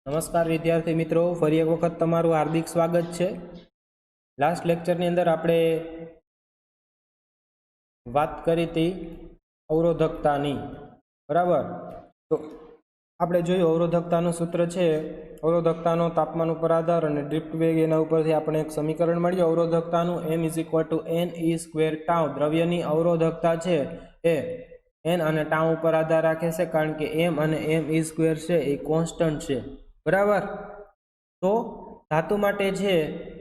नमस्कार विद्यार्थी मित्रों, फरी एक वखत तमारुं हार्दिक स्वागत है। लास्ट लेक्चर अंदर आपणे बात करी थी अवरोधकतानी, बराबर। तो आपणे जोयुं अवरोधकतानुं सूत्र है, अवरोधकतानो तापमान पर आधार और ड्रिफ्ट वेग एना उपरथी आपणे एक समीकरण मळ्युं अवरोधकतानुं m=n(e²τ). द्रव्यनी अवरोधकता है ए n અને टाउ पर आधार राखे छे, कारण के m અને m(e² છે એ કોન્સ્ટન્ટ છે, बराबर। तो धातु माटे छे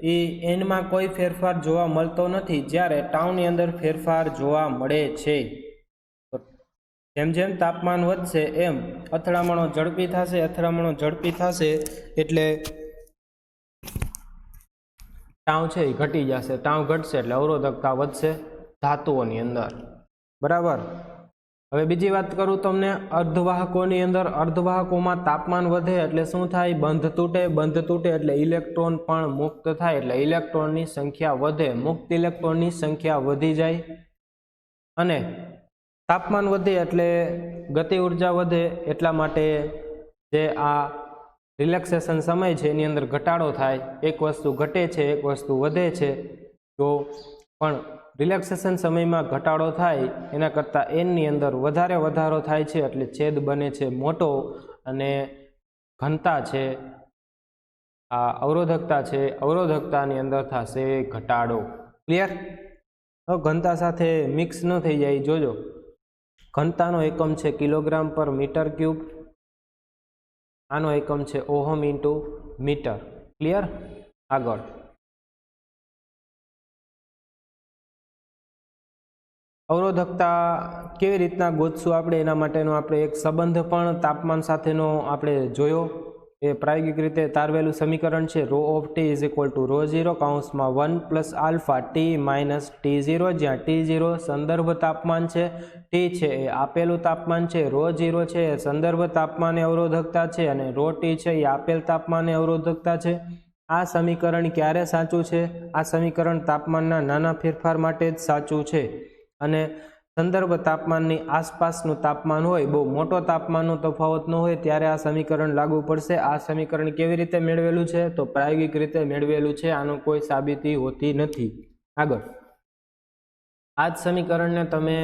ए n में कोई फेरफार जोवा मळतो नथी, ज्यारे टाउ नी अंदर फेरफार जोवा मळे छे। तो जेम जेम तापमान वधशे एम અથડામણો ઝડપી થશે, અથડામણો ઝડપી થશે એટલે टाउ छे घटी जशे, टाउ घटशे એટલે अवरोधकता વધશે धातुओनी अंदर, बराबर। હવે બીજી વાત કરું તમને, અર્ધવાહકોની અંદર અર્ધવાહકોમાં તાપમાન વધે એટલે શું થાય? બંધ તૂટે, બંધ તૂટે એટલે ઇલેક્ટ્રોન પણ મુક્ત થાય, એટલે ઇલેક્ટ્રોનની સંખ્યા વધે, મુક્ત ઇલેક્ટ્રોનની સંખ્યા વધી જાય અને તાપમાન વધે એટલે ગતિ ઉર્જા વધે। એટલા માટે જે આ રિલેક્સેશન સમય છે એની અંદર ઘટાડો થાય, એક વસ્તુ ઘટે છે એક વસ્તુ વધે છે, તો પણ रिलेक्सेशन समय में घटाड़ो थाय एना करता एन नी अंदर वधारे वधारो थाय छे, एटले छेद बने छे मोटो अने घनता छे आ अवरोधकता छे, अवरोधकता अंदर थशे घटाड़ो। क्लियर? तो घनता साथे मिक्स न थई जाय, जोजो। घनतानो एकम छे किलोग्राम पर मीटर क्यूब, आनो एकम छे ओहम इंटू मीटर। क्लियर? आगळ अवरोधकता केवी रीतना गोतशुं आपणे, एना माटेनो आपणे एक संबंध पण तापमान साथेनो आपणे जोयो। ए प्रायोगिक रीते तारवेलुं समीकरण छे rho of t is equal to rho 0 काउंसमां 1 plus alpha t minus T0, ज्यां T0 संदर्भ तापमान छे, टी छे ए आपेलुं तापमान छे, रो 0 छे ए संदर्भ तापमाने अवरोधकता छे अने रो टी छे ए आपेल तापमाने अवरोधकता छे। आ समीकरण क्यारे साचुं छे? आ समीकरण तापमानना नाना फेरफार माटे ज साचुं छे અને સંદર્ભ તાપમાનની આસપાસનું તાપમાન હોય, બહુ મોટો તાપમાનનો તફાવત ન હોય ત્યારે આ સમીકરણ લાગુ પડશે। આ સમીકરણ કેવી રીતે મેળવેલું છે? તો પ્રાયોગિક રીતે મેળવેલું છે, આનો કોઈ સાબિતી હોતી નથી। આગળ આ જ સમીકરણને તમે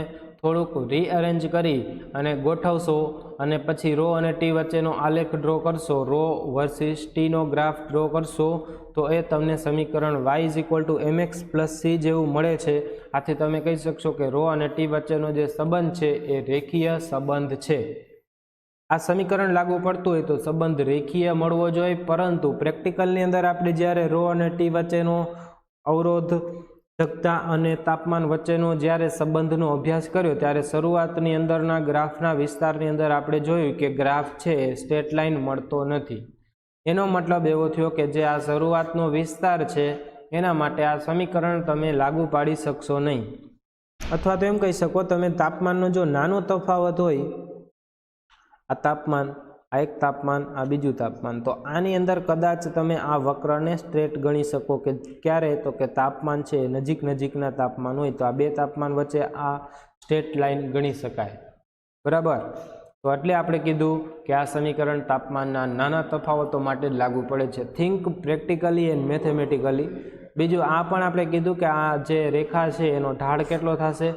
થોડુંક રીઅરેન્જ કરી અને ગોઠવશો અને પછી રો અને ટી વચ્ચેનો આલેખ ડ્રો કરશો, રો વર્સિસ ટીનો ગ્રાફ ડ્રો કરશો, તો એ તમને સમીકરણ y=mx+c જેવું મળે છે। આથી તમે કહી શકશો કે રો અને ટી વચ્ચેનો જે સંબંધ છે એ રેખીય સંબંધ છે। આ સમીકરણ લાગુ પડતું હોય તો સંબંધ રેખીય મળવો જોઈએ, પરંતુ પ્રેક્ટિકલની અંદર આપણે જ્યારે રો અને ટી વચ્ચેનો અવરોધકતા અને તાપમાન વચ્ચેનો જ્યારે સંબંધનો અભ્યાસ કર્યો ત્યારે શરૂઆતની અંદરના ગ્રાફના વિસ્તારની અંદર આપણે જોયું કે ગ્રાફ છે એ સ્ટ્રેટ લાઇન મળતો નથી। એનો મતલબ એવો થયો કે જે આ શરૂઆતનો વિસ્તાર છે એના માટે આ સમીકરણ તમે લાગુ પાડી શકશો નહીં, અથવા તો એમ કહી શકો તમે તાપમાનનો જો નાનો તફાવત હોય, આ તાપમાન, આ એક તાપમાન, આ બીજું તાપમાન, તો આની અંદર કદાચ તમે આ વક્રને સ્ટ્રેટ ગણી શકો કે ક્યારે? તો કે તાપમાન છે નજીક નજીકના તાપમાન હોય તો આ બે તાપમાન વચ્ચે આ સ્ટ્રેટ લાઇન ગણી શકાય, બરાબર। તો એટલે આપણે કીધું કે આ સમીકરણ તાપમાનના નાના તફાવતો માટે જ લાગુ પડે છે। Think practically and mathematically. બીજું આ પણ આપણે કીધું કે આ જે રેખા છે એનો ઢાળ કેટલો થશે?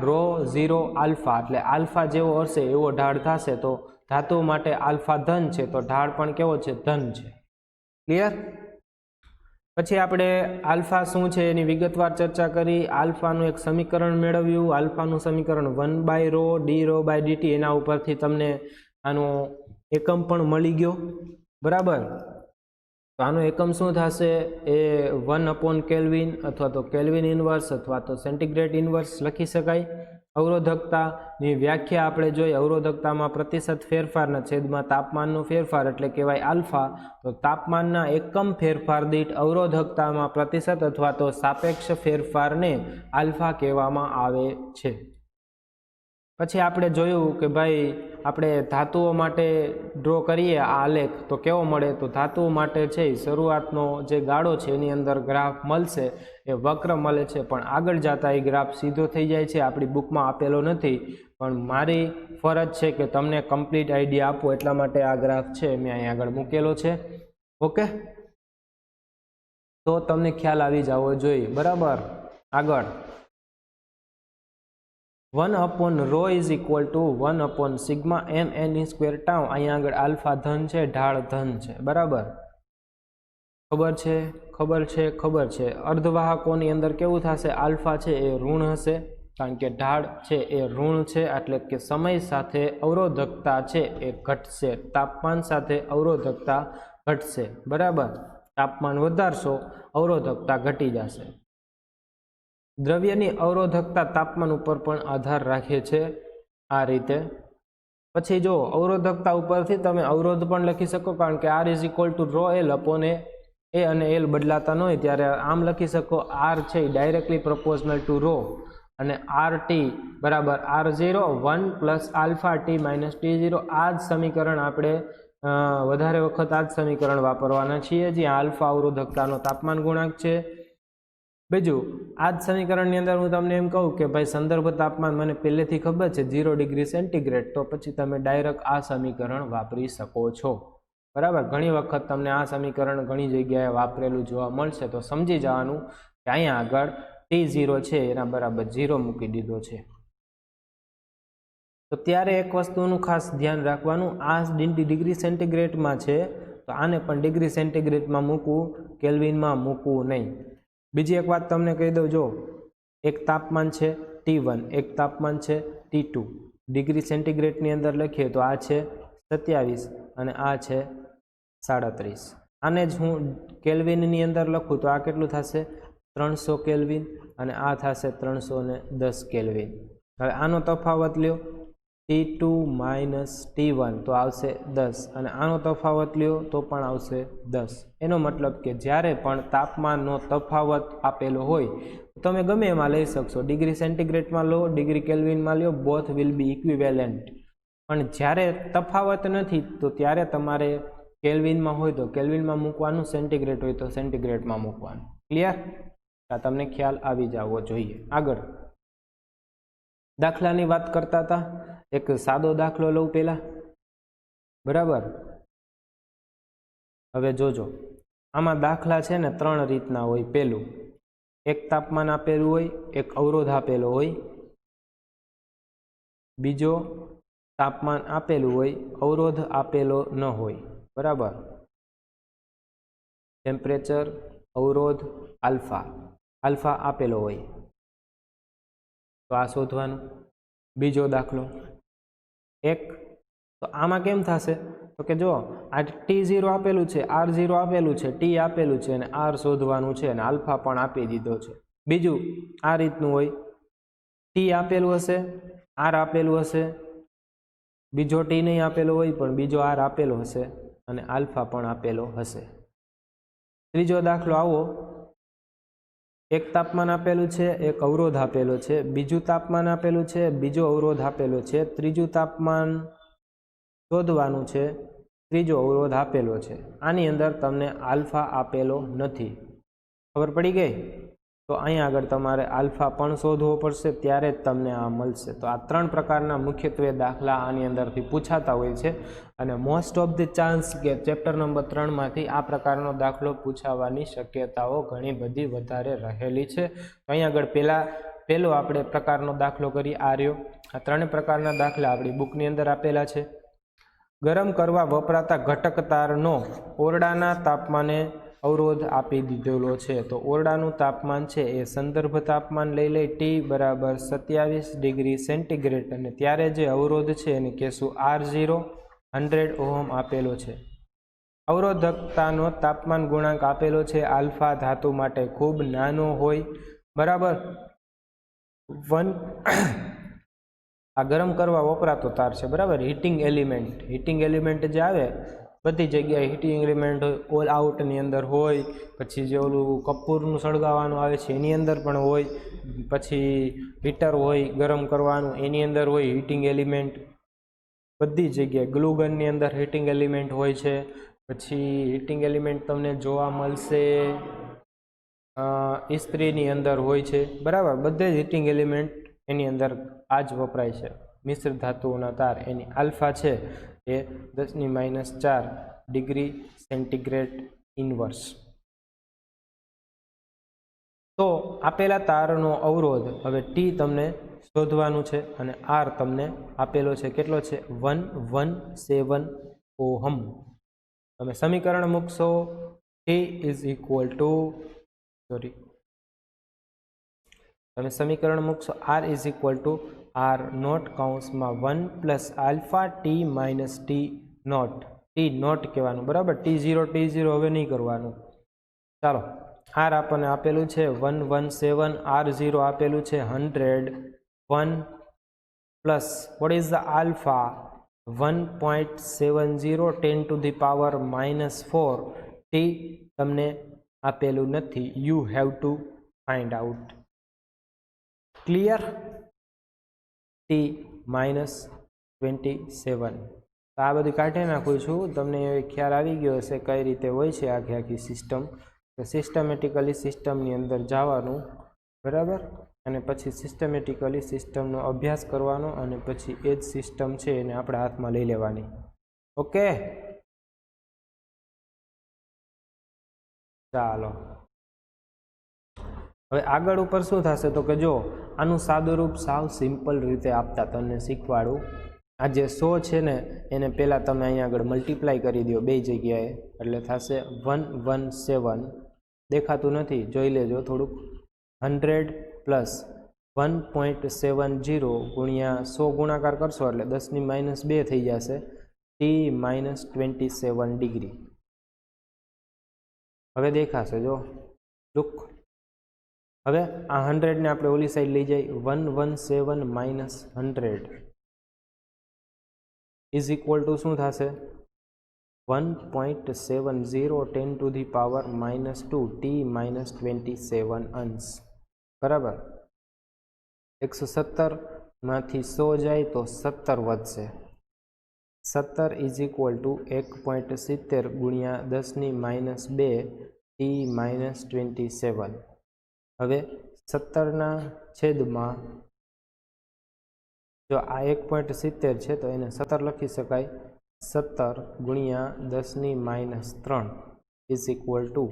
રો 0 આલ્ફા, એટલે આલ્ફા જેવો હશે એવો ઢાળ થશે। તો ધાતુ માટે આલ્ફા ધન છે તો ઢાળ પણ કેવો છે? ધન છે। ક્લિયર? પછી આપણે આલ્ફા શું છે એની વિગતવાર ચર્ચા કરી, આલ્ફાનું એક સમીકરણ મેળવ્યું, આલ્ફાનું સમીકરણ 1/ρ d/dt, એના ઉપરથી તમને આનો એકમ પણ મળી ગયો, બરાબર। તો આનો એકમ શું થશે? એ 1/કેલ્વિન અથવા તો કેલ્વિન ઇન્વર્સ અથવા તો સેન્ટીગ્રેડ ઇન્વર્સ લખી શકાય। અવરોધકતાની વ્યાખ્યા આપણે જોઈ, અવરોધકતામાં પ્રતિશત ફેરફારના છેદમાં તાપમાનનો ફેરફાર એટલે કહેવાય આલ્ફા। તો તાપમાનના એકમ ફેરફાર દીઠ અવરોધકતામાં પ્રતિશત અથવા તો સાપેક્ષ ફેરફારને આલ્ફા કહેવામાં આવે છે। પછી આપણે જોયું કે ભાઈ આપણે ધાતુઓ માટે ડ્રો કરીએ આ આલેખ તો કેવો મળે? તો ધાતુઓ માટે છે શરૂઆતનો જે ગાળો છે એની અંદર ગ્રાફ મળશે, એ વક્ર મળે છે, પણ આગળ જતા એ ગ્રાફ સીધો થઈ જાય છે, આપણી બુકમાં આપેલો નથી, પણ મારી ફરજ છે કે તમને કમ્પ્લીટ આઈડિયા આપો, એટલા માટે આ ગ્રાફ છે મેં અહીં આગળ મૂકેલો છે. ઓકે, તો તમને ખ્યાલ આવી જવો જોઈએ. બરાબર, આગળ 1/ρ is equal to 1/σ mn square tau. અહીંયા આગળ આલ્ફા ધન છે, ઢાળ ધન છે. બરાબર, ખબર છે, ખબર છે, ખબર છે. અર્ધવાહકોની અંદર કેવું થશે? આલ્ફા છે એ ઋણ હશે, કારણ કે ઢાળ છે એ ઋણ છે, એટલે કે સમય સાથે અવરોધકતા છે એ ઘટશે, તાપમાન સાથે અવરોધકતા ઘટશે. બરાબર, તાપમાન વધારશો, અવરોધકતા ઘટી જશે. દ્રવ્યની અવરોધકતા તાપમાન ઉપર પણ આધાર રાખે છે, આ રીતે. પછી જો અવરોધકતા ઉપરથી તમે અવરોધ પણ લખી શકો, કારણ કે R is equal to ρ L upon A અને એલ બદલાતા ન હોય ત્યારે આમ લખી શકો, આર છે એ ડાયરેક્ટલી પ્રપોઝનલ ટુ ρ, અને આર ટી બરાબર R0 1 plus alpha T minus T0. આ જ સમીકરણ આપણે વધારે વખત આ જ સમીકરણ વાપરવાના છીએ, જ્યાં આલ્ફા અવરોધકતાનો તાપમાન ગુણાંક છે. બીજું, આ જ સમીકરણની અંદર હું તમને એમ કહું કે ભાઈ સંદર્ભ તાપમાન મને પહેલેથી ખબર છે 0 ડિગ્રી સેન્ટીગ્રેડ, તો પછી તમે ડાયરેક્ટ આ સમીકરણ વાપરી શકો છો. બરાબર, ઘણી વખત તમને આ સમીકરણ ઘણી જગ્યાએ વાપરેલું જોવા મળશે, તો સમજી જવાનું કે અહીંયા આગળ T0 છે એના બરાબર 0 મૂકી દીધો છે. તો ત્યારે એક વસ્તુનું ખાસ ધ્યાન રાખવાનું, આ ડિગ્રી સેન્ટીગ્રેડમાં છે તો આને પણ ડિગ્રી સેન્ટીગ્રેડમાં મૂકવું, કેલ્વિનમાં મૂકવું નહીં. બીજી એક વાત તમને કહી દઉં, જો એક તાપમાન છે T1, એક તાપમાન છે T2. ડિગ્રી સેન્ટીગ્રેડની અંદર લખીએ તો આ છે 27 અને આ છે 37. આને જ હું કેલ્વિનની અંદર લખું તો આ કેટલું થશે? 300 કેલ્વિન, અને આ થશે 310 કેલ્વિન. હવે આનો તફાવત લ્યો, T2 માઇનસ T1 તો આવશે 10, અને આનો તફાવત લ્યો તો પણ આવશે 10. એનો મતલબ કે જ્યારે પણ તાપમાનનો તફાવત આપેલો હોય તો તમે ગમે એમાં લઈ શકશો, ડિગ્રી સેન્ટીગ્રેડમાં લો, ડિગ્રી કેલ્વિનમાં લો, બોથ વિલ બી ઇક્વિવેલન્ટ. પણ જ્યારે તફાવત નથી તો ત્યારે તમારે કેલ્વિનમાં હોય તો કેલ્વિનમાં મૂકવાનું, સેન્ટીગ્રેડ હોય તો સેન્ટીગ્રેડમાં મૂકવાનું. ક્લિયર? આ તમને ખ્યાલ આવી જવો જોઈએ. આગળ દાખલાની વાત કરતા હતા, એક સાદો દાખલો લઉં પહેલા. બરાબર, હવે જોજો, આમાં દાખલા છે ને 3 રીતના હોય. પહેલું, એક તાપમાન આપેલું હોય, એક અવરોધ આપેલો હોય. બીજો, તાપમાન આપેલું હોય, અવરોધ આપેલો ન હોય. બરાબર, ટેમ્પરેચર, અવરોધ, આલ્ફા આપેલો હોય, તો આ શોધવાનું. બીજો દાખલો, એક તો આમાં કેમ થશે તો કે જો આ T0 આપેલું છે, R0 આપેલું છે, T આપેલું છે, અને R શોધવાનું છે, અને આલ્ફા પણ આપી દીધો છે. બીજું આ રીતનું હોય, T આપેલું હશે, R આપેલું હશે, બીજો T નહીં આપેલો હોય પણ બીજો R આપેલો હશે, અને આલ્ફા પણ આપેલો હશે. ત્રીજો દાખલો આવો, એક તાપમાન આપેલું છે, એક અવરોધ આપેલો છે, બીજું તાપમાન આપેલું છે, બીજો અવરોધ આપેલો છે, ત્રીજું તાપમાન શોધવાનું છે, ત્રીજો અવરોધ આપેલો છે. આની અંદર તમને આલ્ફા આપેલો નથી. ખબર પડી ગઈ? તો અહીંયા આગળ તમારે આલ્ફા પણ શોધવો પડશે, ત્યારે જ તમને આ મળશે. તો આ 3 પ્રકારના મુખ્યત્વે દાખલા આની અંદરથી પૂછાતા હોય છે, અને મોસ્ટ ઓફ ધ ચાન્સ કે ચેપ્ટર નંબર 3માંથી આ પ્રકારનો દાખલો પૂછાવાની શક્યતાઓ ઘણી બધી વધારે રહેલી છે. તો અહીંયા આગળ પહેલો આપણે પ્રકારનો દાખલો કરીએ. આ રહ્યો, આ 3 પ્રકારના દાખલા આપણી બુકની અંદર આપેલા છે. ગરમ કરવા વપરાતા ઘટક તારનો ઓરડાના તાપમાને અવરોધ આપી દીધેલો છે. તો ઓરડાનું તાપમાન છે એ સંદર્ભ તાપમાન લઈ લે, T બરાબર 27 ડિગ્રી સેન્ટીગ્રેડ, અને ત્યારે જે અવરોધ છે એને કહેશું R0 100 ઓહમ આપેલો છે. અવરોધકતાનો તાપમાન ગુણાંક આપેલો છે આલ્ફા ધાતુ માટે ખૂબ નાનો હોય. બરાબર, 1 આ ગરમ કરવા વપરાતો તાર છે. બરાબર, હીટિંગ એલિમેન્ટ જે આવે બધી જગ્યાએ હીટિંગ એલિમેન્ટ ઓલ આઉટની અંદર હોય, પછી જે ઓલું કપૂરનું સળગાવવાનું આવે છે એની અંદર પણ હોય, પછી હીટર હોય ગરમ કરવાનું એની અંદર હોય હીટિંગ એલિમેન્ટ. બધી જગ્યાએ ગ્લુગનની અંદર હીટિંગ એલિમેન્ટ હોય છે. પછી હીટિંગ એલિમેન્ટ તમને જોવા મળશે ઇસ્ત્રીની અંદર હોય છે. બરાબર, બધે જ હીટિંગ એલિમેન્ટ એની અંદર આ જ વપરાય છે. મિશ્ર ધાતુઓના તાર એની આલ્ફા છે એ 10⁻⁴ ડિગ્રી સેન્ટીગ્રેડ ઇનવર્સ. તો આપેલા તારનો અવરોધ હવે ટી તમને શોધવાનું છે અને આર તમને આપેલો છે કેટલો છે 117 ઓહમ. તમે સમીકરણ મૂકશો ટી ઇઝ ઇક્વલ ટુ તમે સમીકરણ મૂકશો R is equal to R not કૌંસમાં 1 plus alpha T minus T not. T not કહેવાનું બરાબર. T0 હવે નહીં કરવાનું. ચાલો આર આપણને આપેલું છે 117, R0 આપેલું છે 100, 1 plus what is the alpha 1.70 10⁻⁴. T તમને આપેલું નથી. You have to find out. Clear? T-27. તો આ બધું કાઢી નાખું છું. તમને ખ્યાલ આવી ગયો હશે કઈ રીતે હોય છે આખી સિસ્ટમ. તો સિસ્ટમેટિકલી સિસ્ટમની અંદર જવાનું બરાબર, અને પછી સિસ્ટમેટિકલી સિસ્ટમનો અભ્યાસ કરવાનો અને પછી એ જ સિસ્ટમ છે એને આપણે હાથમાં લઈ લેવાની. ઓકે, ચાલો હવે આગળ ઉપર શું થશે તો કે જો આનું સાદુરૂપ સાવ સિમ્પલ રીતે આપતા તમને શીખવાડું. આ જે 100 છે ને એને પહેલાં તમે અહીંયા આગળ મલ્ટીપ્લાય કરી દો બે જગ્યાએ, એટલે થશે 117. દેખાતું નથી, જોઈ લેજો થોડુંક. 100 પ્લસ 1.70 ગુણ્યા 100 ગુણાકાર કરશો એટલે 10⁻² થઈ જશે. T-27 degree. હવે દેખાશે જો લુક. હવે આ 100 ને આપણે ઓલી સાઈડ લઈ જઈએ. 117 માઇનસ 100 ઇઝ ઇક્વલ ટુ શું થશે 1.70 10⁻⁻². T-27 અંશ બરાબર. 117 માંથી 100 જાય તો 17 વધશે. 17 ઇઝ ઇક્વલ ટુ 1.70 ગુણ્યા 10⁻². T-27. હવે 17ના છેદમાં જો આ 1.70 છે તો એને 17 લખી શકાય. 17 ગુણ્યા 10⁻³ ઇઝ ઇક્વલ ટુ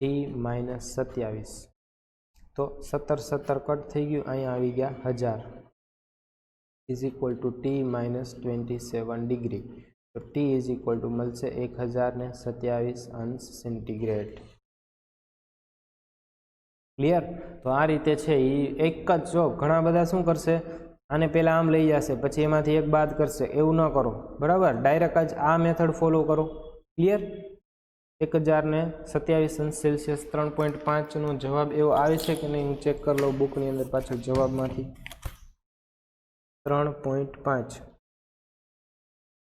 T-27. તો 17 કટ થઈ ગયું, અહીંયા આવી ગયા 1000 is equal two T-27 degree. તો ટી ઇઝ ઇક્વલ ટુ મળશે 1027 અંશ સેન્ટીગ્રેડ. ક્લિયર? તો આ રીતે છે એ એક જ. જો ઘણા બધા શું કરશે, આને પહેલાં આમ લઈ જશે પછી એમાંથી એક બાદ કરશે. એવું ન કરો બરાબર, ડાયરેક્ટ જ આ મેથડ ફોલો કરો. ક્લિયર? 1027 અંશ સેલ્સિયસ 3.5નો જવાબ એવો આવે છે કે નહીં હું ચેક કરી લઉં બુકની અંદર પાછળ જવાબમાંથી. 3.5.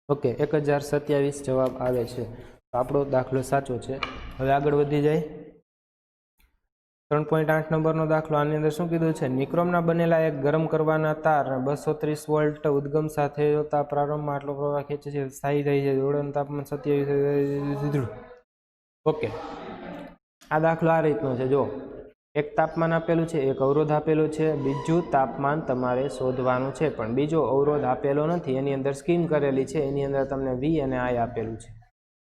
ઓકે, 1027 જવાબ આવે છે. તો આપણો દાખલો સાચો છે. હવે આગળ વધી જાય. 3.8 નંબરનો દાખલો. આની અંદર શું કીધું છે? નિક્રોમના બનેલા એક ગરમ કરવાના તાર 230 વોલ્ટ ઉદ્ગમ સાથે જોતા પ્રારંભમાં આટલો પ્રવાહ ખેંચે છે, સ્થાયી થાય છે, જોડાણ તાપમાન 27. ઓકે, આ દાખલો આ રીતનો છે. જો એક તાપમાન આપેલું છે, એક અવરોધ આપેલો છે, બીજું તાપમાન તમારે શોધવાનું છે, પણ બીજો અવરોધ આપેલો નથી. એની અંદર સ્કીમ કરેલી છે, એની અંદર તમને V અને I આપેલું છે.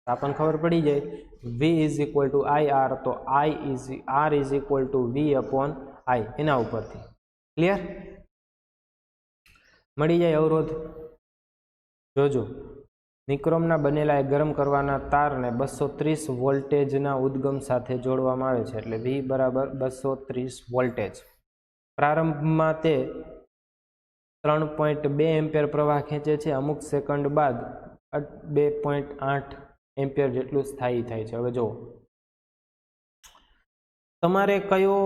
આપણને ખબર પડી જાય V is equal two IR, તો R is equal two V upon I એના ઉપરથી. ક્લિયર? મળી જાય અવરોધ. જોજો, નિક્રોમના બનેલા એક ગરમ કરવાના તારને 230 વોલ્ટેજના ઉદ્ગમ સાથે જોડવામાં આવે છે, એટલે V બરાબર 230 વોલ્ટેજ. પ્રારંભમાં તે 3.2 એમ્પિયર પ્રવાહ ખેંચે છે. અમુક સેકન્ડ બાદ 2.8 એમ્પિયર જેટલું સ્થાયી થાય છે. હવે જો તમારે કયો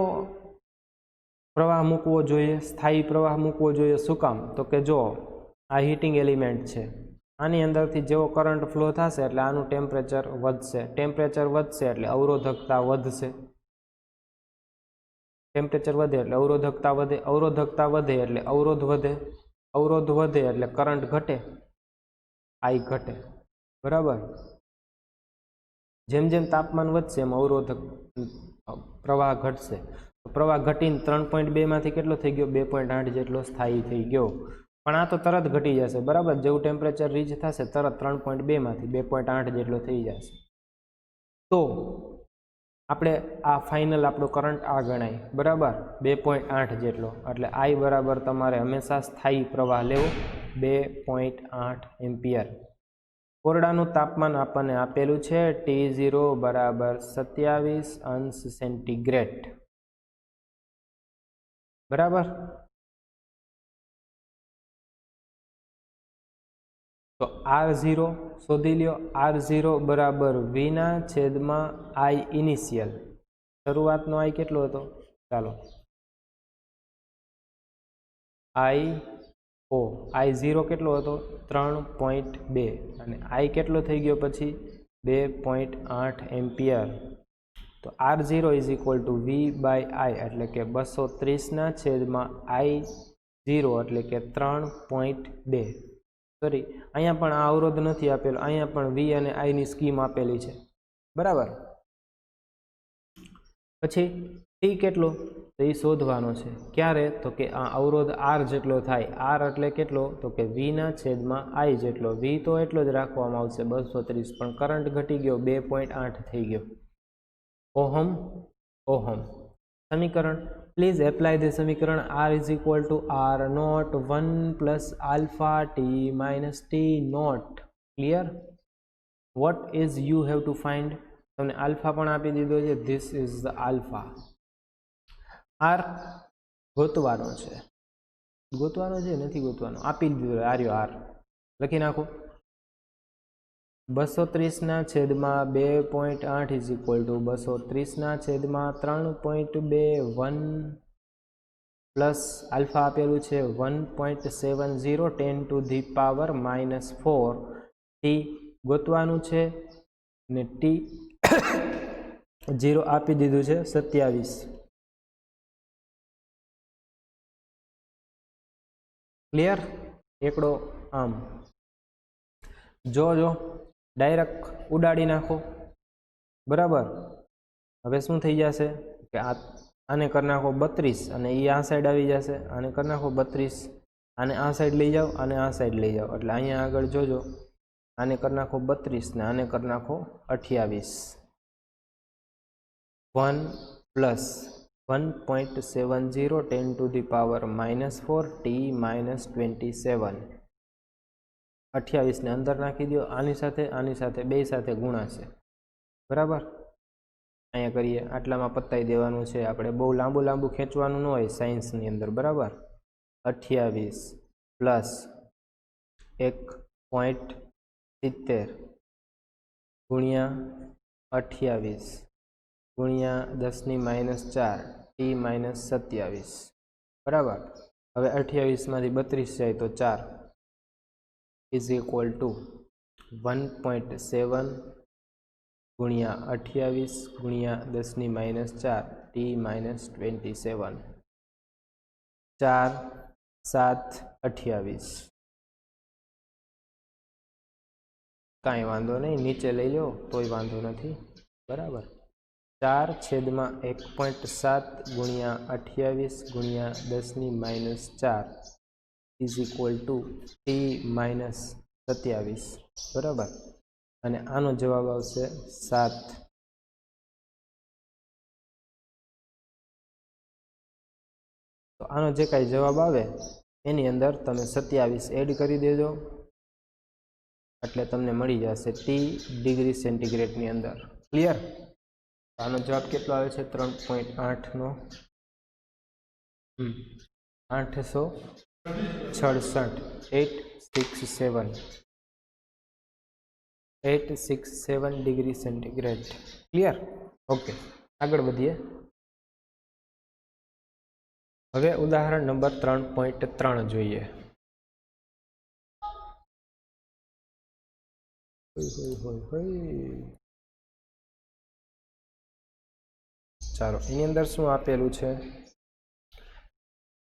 પ્રવાહ મૂકવો જોઈએ? સ્થાયી પ્રવાહ મૂકવો જોઈએ. શું કામ? તો કે જો આ હીટિંગ એલિમેન્ટ છે, આની અંદરથી જેવો કરંટ ફ્લો થશે એટલે આનું ટેમ્પરેચર વધશે. ટેમ્પરેચર વધશે એટલે અવરોધકતા વધશે. ટેમ્પરેચર વધે એટલે અવરોધકતા વધે. અવરોધકતા વધે એટલે અવરોધ વધે. અવરોધ વધે એટલે કરંટ ઘટે, I ઘટે. બરાબર? જેમ જેમ તાપમાન વધશે એમ અવરોધક પ્રવાહ ઘટશે. પ્રવાહ ઘટીને 3.2 માંથી કેટલો થઈ ગયો? 2.8 જેટલો સ્થાયી થઈ ગયો. પણ આ તો તરત ઘટી જશે, બરાબર. જેવું ટેમ્પરેચર રીચ થશે તરત 3.2 માંથી 2.8 જેટલો થઈ જશે. તો આપણે આ ફાઇનલ આપણો કરંટ આ ગણાય, બરાબર, 2.8 જેટલો. એટલે આઈ બરાબર તમારે હંમેશા સ્થાયી પ્રવાહ લેવો 2.8 એમ્પિયર. ઓરડાનું તાપમાન આપણને આપેલું છે T0 બરાબર 27°C, બરાબર. તો R0 શોધી લ્યો. R0 બરાબર V/I ઇનિશિયલ. શરૂઆતનો I કેટલો હતો? ચાલો, I0 કેટલો હતો? 3.2 અને I કેટલો થઈ ગયો પછી? 2.8 એમ્પિયર. તો R0 is equal two V/I એટલે કે 230/I0 એટલે કે 3.2. સોરી, અહીંયા પણ આ અવરોધ નથી આપેલો, અહીંયા પણ V અને I ની સ્કીમ આપેલી છે, બરાબર. પછી T કેટલો? તો એ શોધવાનો છે. ક્યારે? તો કે આ અવરોધ R જેટલો થાય. R એટલે કેટલો? તો કે V/I જેટલો. V તો એટલો જ રાખવામાં આવશે 230, પણ કરંટ ઘટી ગયો 2.8 થઈ ગયો. ઓહમ સમીકરણ. પ્લીઝ એપ્લાય ધ સમીકરણ. R is equal two R0 1 plus alpha T minus T0. Clear? What is you have to find? તમને આલ્ફા પણ આપી દીધો છે. This is the alpha. R ગોતવાનો છે. નથી ગોતવાનો, આપી દીધો. આર્યો R લખી નાખો. 230/2.8 is equal two 230/3.21 plus alpha આપેલું છે 1.70 10⁻⁴. ટી ગોતવાનું છે ને ટી 0 આપી દીધું છે 27. ક્લિયર? એકડો આમ જો ડાયરેક્ટ ઉડાડી નાખો, બરાબર. હવે શું થઈ જશે કે આને કરી નાખો 32 અને એ આ સાઈડ આવી જશે. આને કરી નાખો 32, આને આ સાઈડ લઈ જાઓ, આને આ સાઈડ લઈ જાઓ. એટલે અહીંયા આગળ જોજો, આને કરી નાખો 32 ને આને કરી નાખો 28. 1 પ્લસ 1.70 10⁻⁴ T માઇનસ 27. 28 ને અંદર નાખી દો. આની સાથે બે સાથે ગુણાશે, બરાબર. અહીંયા કરીએ, આટલામાં પતાવી દેવાનું છે આપણે. બહુ લાંબુ ખેંચવાનું ન હોય સાયન્સની અંદર, બરાબર. 28 પ્લસ 1.70 ગુણ્યા 28 ગુણ્યા 10⁻⁴ T માઇનસ 27, બરાબર. હવે 28માંથી 32 જાય તો 4 ઇઝ ઇક્વલ ટુ 1.7 ગુણ્યા 28 ગુણ્યા 10⁻⁴ T માઇનસ 27. 4 7 28. કાંઈ વાંધો નહીં, નીચે લઈ લો તોય વાંધો નથી, બરાબર. 4/1.7 ગુણ્યા 28 ગુણ્યા 10⁻⁴ is equal two T minus 27, બરાબર. અને આનો જવાબ આવશે 7. તો આનો જે કાંઈ જવાબ આવે એની અંદર તમે 27 એડ કરી દેજો એટલે તમને મળી જશે T ડિગ્રી સેન્ટીગ્રેડની અંદર. ક્લિયર? આનો જવાબ કેટલો આવે છે? 3.8 867 ડિગ્રી સેન્ટીગ્રેડ. ક્લિયર? ઓકે, આગળ વધીએ. હવે ઉદાહરણ નંબર 3.3 જોઈએ. ચાલો, એની અંદર શું આપેલું છે?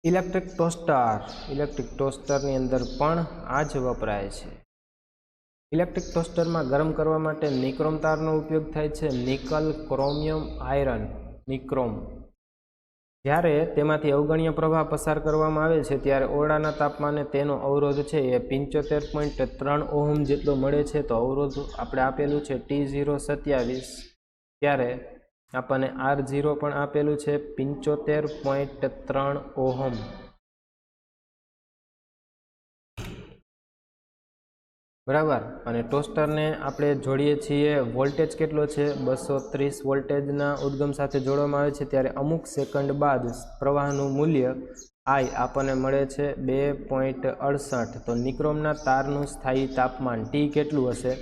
ઇલેક્ટ્રિક ટોસ્ટરની અંદર પણ આ જ વપરાય છે. ઇલેક્ટ્રિક ટોસ્ટરમાં ગરમ કરવા માટે નિક્રોમ તારનો ઉપયોગ થાય છે. Nickel, chromium, iron. નિક્રોમ જ્યારે તેમાંથી અવગણ્ય પ્રવાહ પસાર કરવામાં આવે છે ત્યારે ઓરડાના તાપમાને તેનો અવરોધ છે એ 75.3 ઓહમ જેટલો મળે છે. તો અવરોધ આપણે આપેલું છે T027, ત્યારે આપણને R0 પણ આપેલું છે 75.3 ઓહમ. બરાબર. અને ટોસ્ટરને આપણે જોડીએ છીએ, વોલ્ટેજ કેટલો છે 230 વોલ્ટેજના ઉદ્ગમ સાથે જોડવામાં આવે છે, ત્યારે અમુક સેકન્ડ બાદ પ્રવાહનું મૂલ્ય I આપણને મળે છે 2.68. તો નિક્રોમના તારનું સ્થાયી તાપમાન T કેટલું હશે?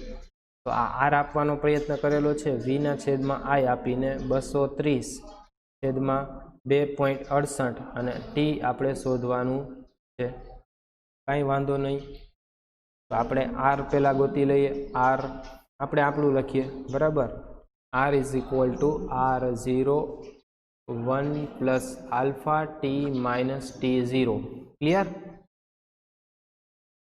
તો આ R આપવાનો પ્રયત્ન કરેલો છે, V/I આપીને 230/2.68 અને T આપણે શોધવાનું છે. કાંઈ વાંધો નહીં. તો આપણે R પહેલાં ગોતી લઈએ. R આપણે આપણું લખીએ. બરાબર. R = R0 1 + alpha T - T0. Clear?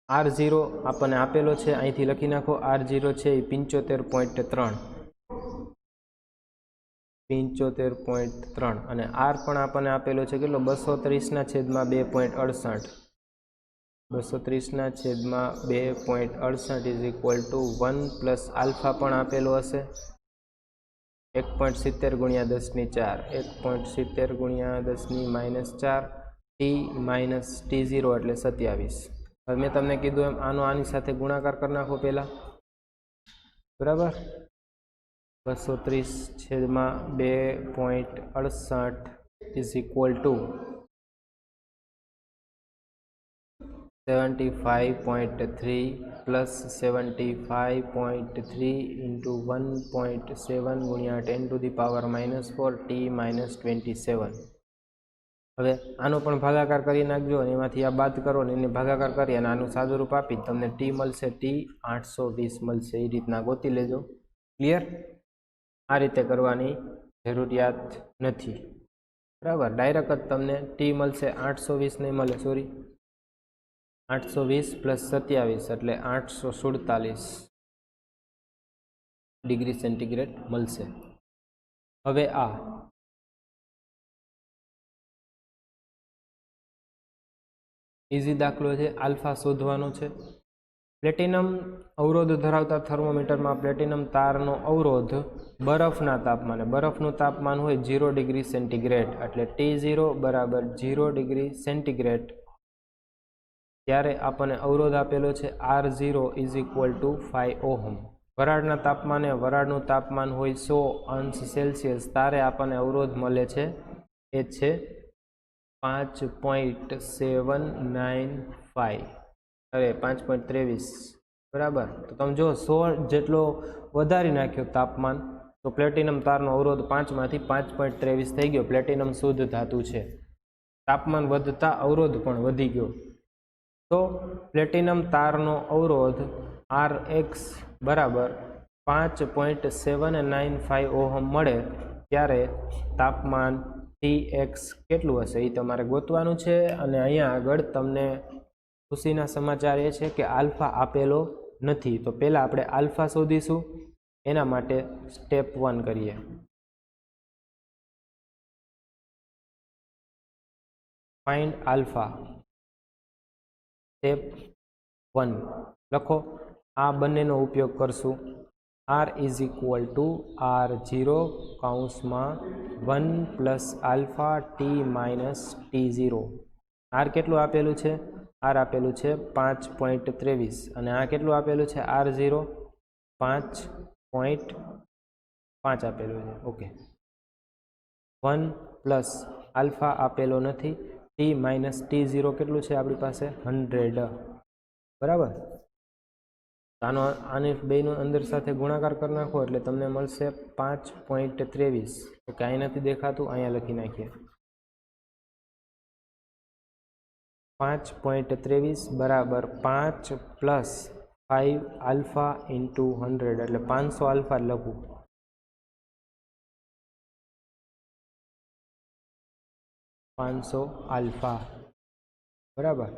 R0 આપણને આપેલો છે, અહીંથી લખી નાખો. R0 છે એ 75.3 અને R પણ આપણને આપેલો છે કેટલો 230/2.68 230/2.68 = 1 + આલ્ફા પણ આપેલો હશે 1.70 × 10⁻⁴ 1.70 × 10⁻⁴ T - T0 એટલે 27. હવે મેં તમને કીધું એમ આની સાથે ગુણાકાર કરી નાખો પહેલાં. બરાબર. 230/2.68 = 75.3 + 75.3 × 1.7 × 10⁻⁴ T - 27. હવે આનો પણ ભાગાકાર કરી નાખજો અને એમાંથી આ બાદ કરો ને એને ભાગાકાર કરી અને આનું સાદુરૂપ આપી તમને T મળશે. T 820 મળશે. એ રીતના ગોતી લેજો. ક્લિયર? આ રીતે કરવાની જરૂરિયાત નથી. બરાબર. ડાયરેક્ટ જ તમને T મળશે 820 નહીં મળે, સોરી 820 + 27 એટલે 847 ડિગ્રી સેન્ટીગ્રેડ મળશે. હવે આ ઇઝી દાખલો છે. આલ્ફા શોધવાનો છે. પ્લેટિનમ અવરોધ ધરાવતા થર્મોમીટરમાં પ્લેટિનમ તારનો અવરોધ બરફના તાપમાને, બરફનું તાપમાન હોય 0 ડિગ્રી સેન્ટીગ્રેડ એટલે T0 = 0 ડિગ્રી સેન્ટીગ્રેડ, ત્યારે આપણને અવરોધ આપેલો છે R0 = 5 ઓહમ. વરાળના તાપમાને, વરાળનું તાપમાન હોય 100°C, ત્યારે આપણને અવરોધ મળે છે એ છે 5.795 બરાબર. તો તમે જો 100 જેટલો વધારી નાખ્યો તાપમાન, તો પ્લેટિનમ તારનો અવરોધ 5માંથી 5.23 થઈ ગયો. પ્લેટિનમ શુદ્ધ ધાતુ છે. તાપમાન વધતા અવરોધ પણ વધી ગયો. તો પ્લેટિનમ તારનો અવરોધ Rx બરાબર 5.795 ઓહમ મળે, ત્યારે તાપમાન Tx કેટલું હશે એ તમારે ગોતવાનું છે. અને અહીંયા આગળ તમને ખુશીના સમાચાર એ છે કે આલ્ફા આપેલો નથી. તો પહેલાં આપણે આલ્ફા શોધીશું. એના માટે સ્ટેપ 1 કરીએ. Find alpha. સ્ટેપ 1 લખો. આ બંનેનો ઉપયોગ કરશું. R = R0 1 + alpha T - T0. R કેટલું આપેલું છે? R આપેલું છે 5.23 અને આ કેટલું આપેલું છે? R0 5.5 આપેલું છે. ઓકે. 1 + આલ્ફા આપેલો નથી. T - T0 કેટલું છે આપણી પાસે? 100. બરાબર. આને બેનું અંદર સાથે ગુણાકાર કરી નાખો એટલે તમને મળશે 5.23. ઓકે. અહીં નથી દેખાતું, અહીંયા લખી નાખીએ. 5.23 બરાબર 5 + 5 આલ્ફા × 100 એટલે 500 આલ્ફા લખું. 500 આલ્ફા. બરાબર.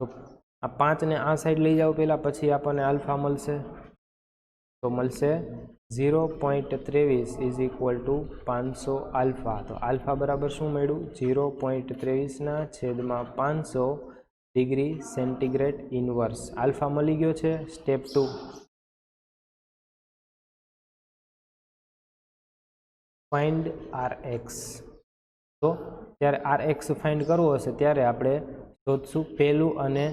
તો આ 5ને આ સાઈડ લઈ જાઓ પહેલાં, પછી આપણને આલ્ફા મળશે. તો મળશે 0.23 ઇઝ ઇક્વલ ટુ 500 આલ્ફા. તો આલ્ફા બરાબર શું મળ્યું? 0.23/500 ડિગ્રી સેન્ટીગ્રેડ ઇનવર્સ. આલ્ફા મળી ગયો છે. Step 2, find RX. તો ત્યારે આરએક્સ ફાઇન્ડ કરવો હશે ત્યારે આપણે શોધશું પહેલું અને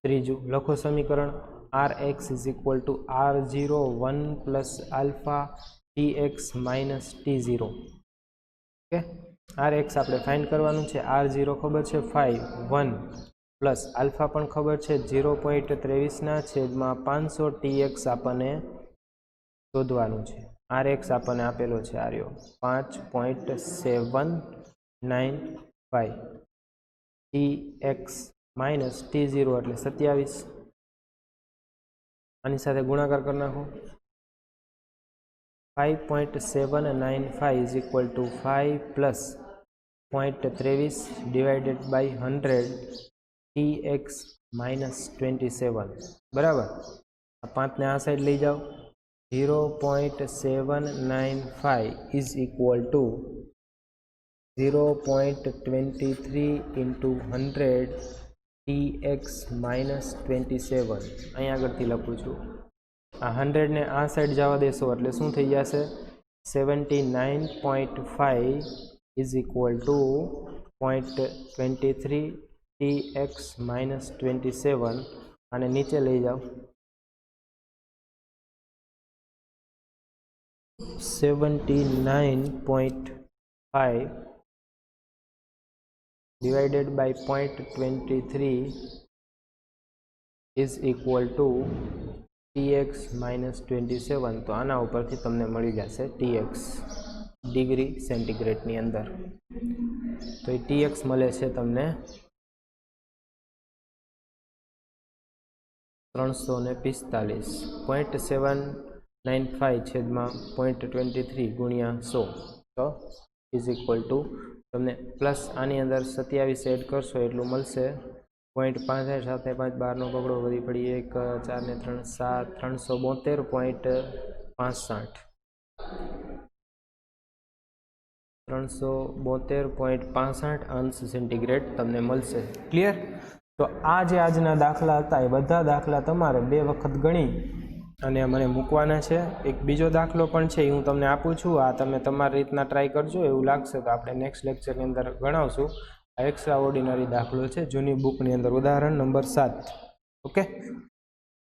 ત્રીજું. લખો સમીકરણ. RX is equal two R01 plus alpha TX minus T0. Okay, RX આપણે ફાઇન્ડ કરવાનું છે. R0 ખબર છે 5, 1 પ્લસ આલ્ફા પણ ખબર છે 0.23/500 ટીએક્સ આપણને શોધવાનું છે. આરએક્સ આપણને આપેલો છે આર્યો 5.795, ટીએક્સ માઇનસ T0 એટલે 27. આની સાથે ગુણાકાર કરી નાખો. 5.795 is equal to 5 plus 0.23 divided by 100 TX minus 27. બરાબર. આ 5ને આ સાઈડ લઈ જાઓ. 0.795 is equal to 0.23 into 100 TX minus 27. અહીં આગળથી લખું છું. આ 100ને આ સાઈડ જવા દેશો એટલે શું થઈ જશે? 79.5 is equal to 0.23 TX minus 27. અને નીચે લઈ જાઓ. 79.5 divided by 0.23 is equal to tx minus 27. તો આના ઉપરથી તમને મળી જશે tx ડિગ્રી સેન્ટીગ્રેડની અંદર. તો એ tx મળે છે તમને 345. 0.795/0.23 ગુણ્યા 100 તો ઇઝ ઇક્વલ ટુ તમને પ્લસ આની અંદર 27 એડ કરશો એટલું મળશે 0.65 સાથે 5 12નો પકડો વધી પડી 1 4 ને 3 7 372.65 372.65 અંશ સેન્ટીગ્રેડ તમને મળશે. ક્લિયર? તો આ જે આજના દાખલા હતા એ બધા દાખલા તમારે 2 વખત ગણી અને મને મૂકવાના છે. એક બીજો દાખલો પણ છે એ હું તમને આપું છું. આ તમે તમારી રીતના ટ્રાય કરજો. એવું લાગશે તો આપણે નેક્સ્ટ લેક્ચરની અંદર ગણાવશું. આ એક્સ્ટ્રા ઓર્ડિનરી દાખલો છે જૂની બુકની અંદર, ઉદાહરણ નંબર 7. ઓકે,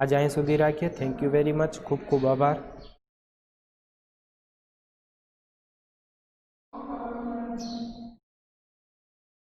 આજે અહીં સુધી રાખીએ. Thank you very much. ખૂબ ખૂબ આભાર.